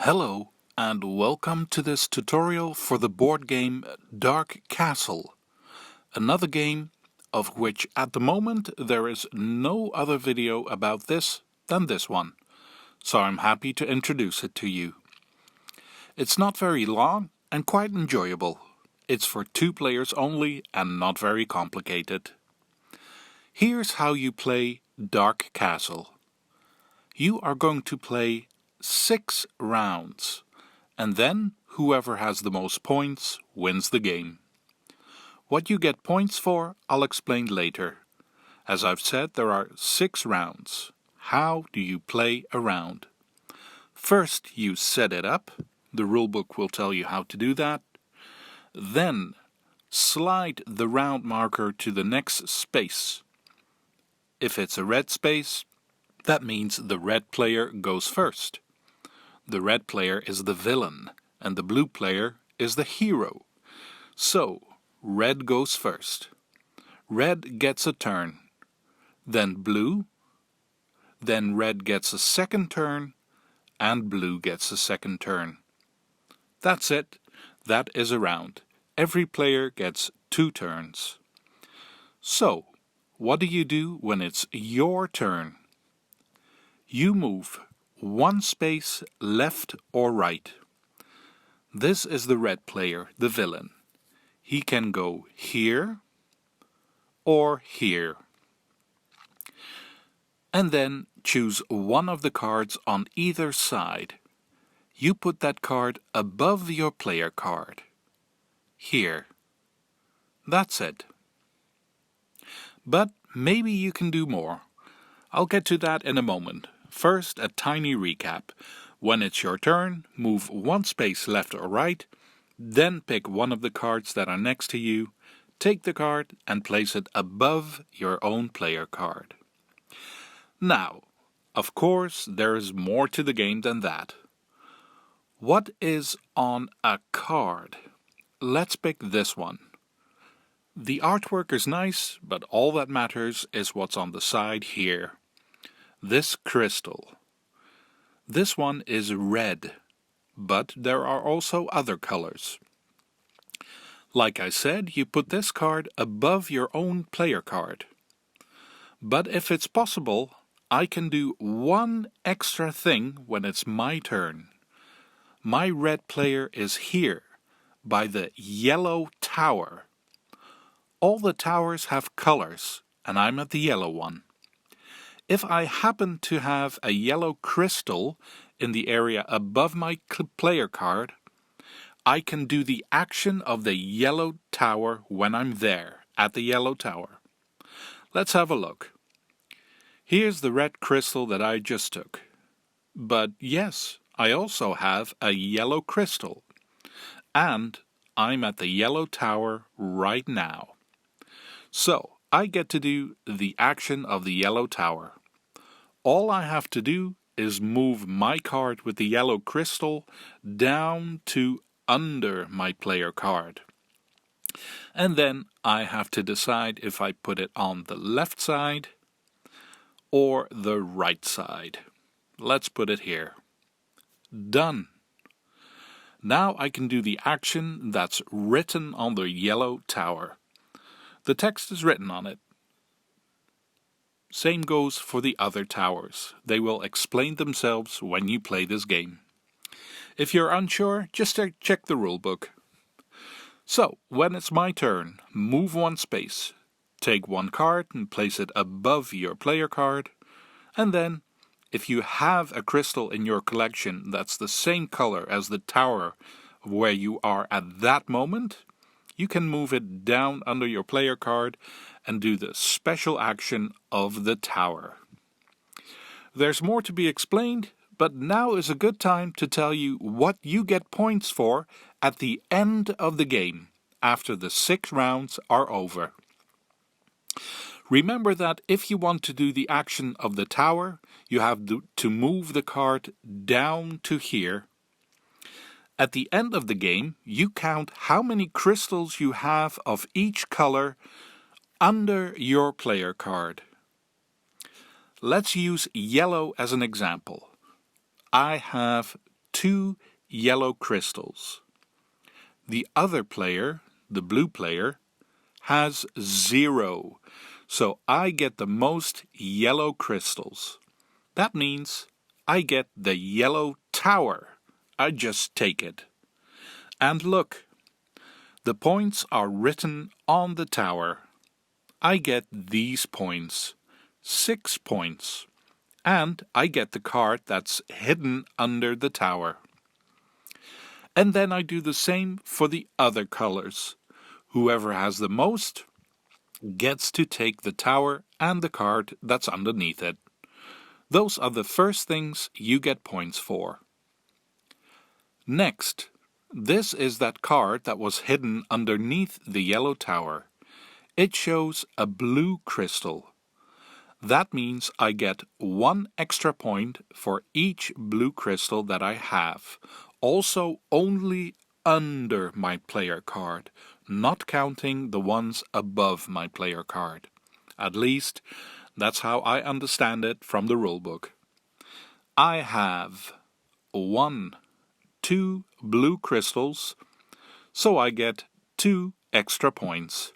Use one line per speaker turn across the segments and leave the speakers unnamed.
Hello and welcome to this tutorial for the board game Dark Castle, another game of which at the moment there is no other video about this than this one, so I'm happy to introduce it to you. It's not very long and quite enjoyable. It's for 2 players only and not very complicated. Here's how you play Dark Castle. You are going to play 6 rounds, and then whoever has the most points wins the game. What you get points for, I'll explain later. As I've said, there are 6 rounds. How do you play a round? First, you set it up. The rulebook will tell you how to do that. Then, slide the round marker to the next space. If it's a red space, that means the red player goes first. The red player is the villain, and the blue player is the hero. So, red goes first. Red gets a turn. Then blue. Then red gets a second turn, and blue gets a second turn. That's it. That is a round. Every player gets 2 turns. So, what do you do when it's your turn? You move 1 space left or right. This is the red player, the villain. He can go here or here. And then choose one of the cards on either side. You put that card above your player card. Here. That's it. But maybe you can do more. I'll get to that in a moment. First, a tiny recap. When it's your turn, move 1 space left or right, then pick one of the cards that are next to you, take the card and place it above your own player card. Now, of course, there is more to the game than that. What is on a card? Let's pick this one. The artwork is nice, but all that matters is what's on the side here. This crystal. This one is red, but there are also other colors. Like I said, you put this card above your own player card. But if it's possible, I can do one extra thing when it's my turn. My red player is here, by the yellow tower. All the towers have colors, and I'm at the yellow one. If I happen to have a yellow crystal in the area above my player card, I can do the action of the yellow tower when I'm there, at the yellow tower. Let's have a look. Here's the red crystal that I just took. But yes, I also have a yellow crystal. And I'm at the yellow tower right now. So, I get to do the action of the yellow tower. All I have to do is move my card with the yellow crystal down to under my player card. And then I have to decide if I put it on the left side or the right side. Let's put it here. Done. Now I can do the action that's written on the yellow tower. The text is written on it. Same goes for the other towers. They will explain themselves when you play this game. If you're unsure, just check the rulebook. So, when it's my turn, move 1 space. Take 1 card and place it above your player card. And then, if you have a crystal in your collection that's the same color as the tower where you are at that moment, you can move it down under your player card and do the special action of the tower. There's more to be explained, but now is a good time to tell you what you get points for at the end of the game, after the 6 rounds are over. Remember that if you want to do the action of the tower, you have to move the card down to here. At the end of the game, you count how many crystals you have of each color under your player card. Let's use yellow as an example. I have 2 yellow crystals. The other player, the blue player, has 0. So I get the most yellow crystals. That means I get the yellow tower. I just take it. And look, the points are written on the tower. I get these points, 6 points. And I get the card that's hidden under the tower. And then I do the same for the other colors. Whoever has the most gets to take the tower and the card that's underneath it. Those are the first things you get points for. Next, this is that card that was hidden underneath the yellow tower. It shows a blue crystal. That means I get 1 extra point for each blue crystal that I have. Also only under my player card, not counting the ones above my player card. At least, that's how I understand it from the rulebook. I have 1, 2 blue crystals, so I get 2 extra points.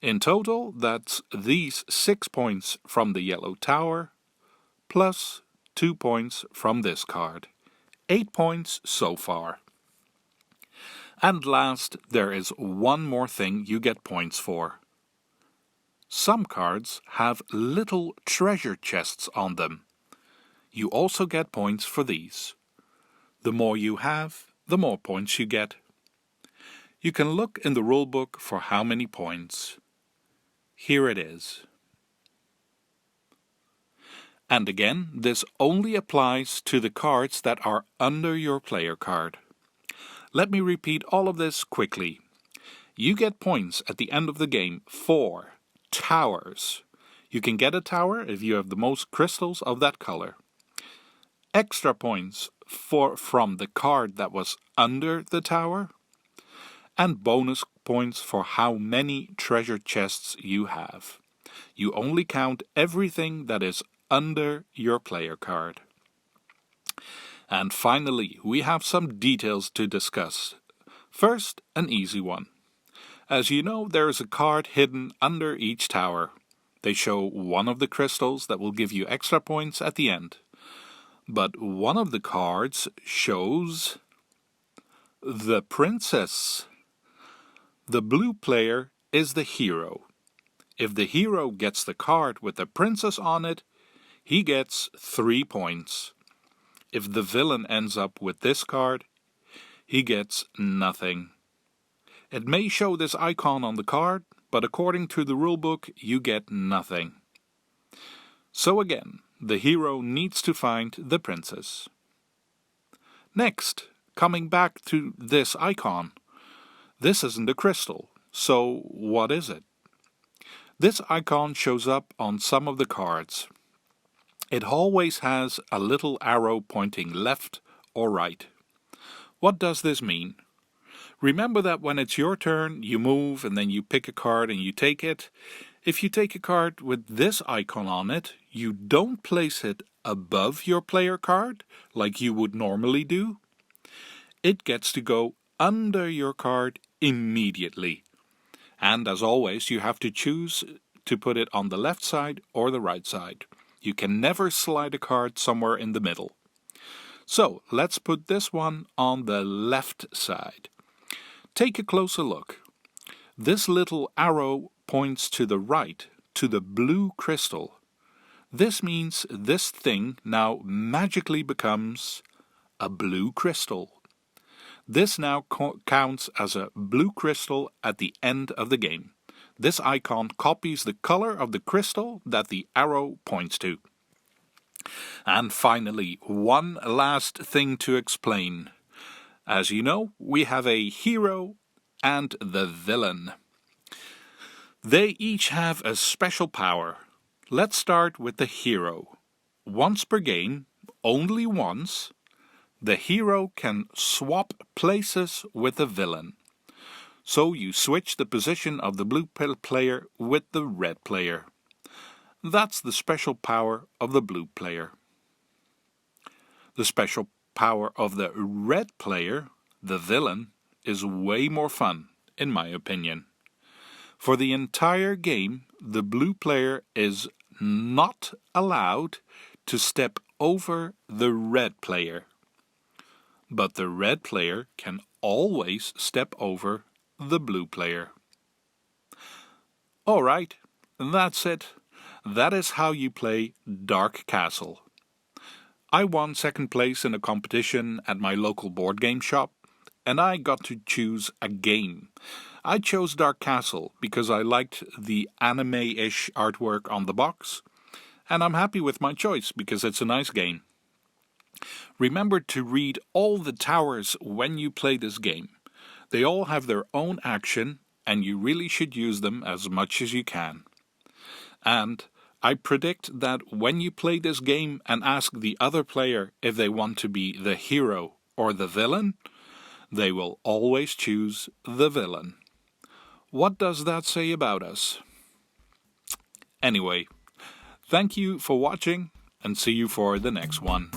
In total, that's these 6 points from the yellow tower, plus 2 points from this card. 8 points so far. And last, there is one more thing you get points for. Some cards have little treasure chests on them. You also get points for these. The more you have, the more points you get. You can look in the rulebook for how many points. Here it is. And again, this only applies to the cards that are under your player card. Let me repeat all of this quickly. You get points at the end of the game for towers. You can get a tower if you have the most crystals of that color. Extra points from the card that was under the tower. And bonus points for how many treasure chests you have. You only count everything that is under your player card. And finally, we have some details to discuss. First, an easy one. As you know, there is a card hidden under each tower. They show one of the crystals that will give you extra points at the end. But one of the cards shows the princess. The blue player is the hero. If the hero gets the card with the princess on it, he gets 3 points. If the villain ends up with this card, he gets nothing. It may show this icon on the card, but according to the rulebook, you get nothing. So again, the hero needs to find the princess. Next, coming back to this icon. This isn't a crystal, so what is it? This icon shows up on some of the cards. It always has a little arrow pointing left or right. What does this mean? Remember that when it's your turn, you move and then you pick a card and you take it. If you take a card with this icon on it, you don't place it above your player card like you would normally do. It gets to go under your card immediately. And as always, you have to choose to put it on the left side or the right side. You can never slide a card somewhere in the middle. So let's put this one on the left side. Take a closer look. This little arrow points to the right, to the blue crystal. This means this thing now magically becomes a blue crystal. This now counts as a blue crystal at the end of the game. This icon copies the color of the crystal that the arrow points to. And finally, one last thing to explain. As you know, we have a hero and the villain. They each have a special power. Let's start with the hero. Once per game, only once, the hero can swap places with the villain. So you switch the position of the blue player with the red player. That's the special power of the blue player. The special power of the red player, the villain, is way more fun, in my opinion. For the entire game, the blue player is not allowed to step over the red player. But the red player can always step over the blue player. Alright, that's it. That is how you play Dark Castle. I won second place in a competition at my local board game shop, and I got to choose a game. I chose Dark Castle because I liked the anime-ish artwork on the box, and I'm happy with my choice because it's a nice game. Remember to read all the towers when you play this game. They all have their own action, and you really should use them as much as you can. And I predict that when you play this game and ask the other player if they want to be the hero or the villain, they will always choose the villain. What does that say about us? Anyway, thank you for watching and see you for the next one.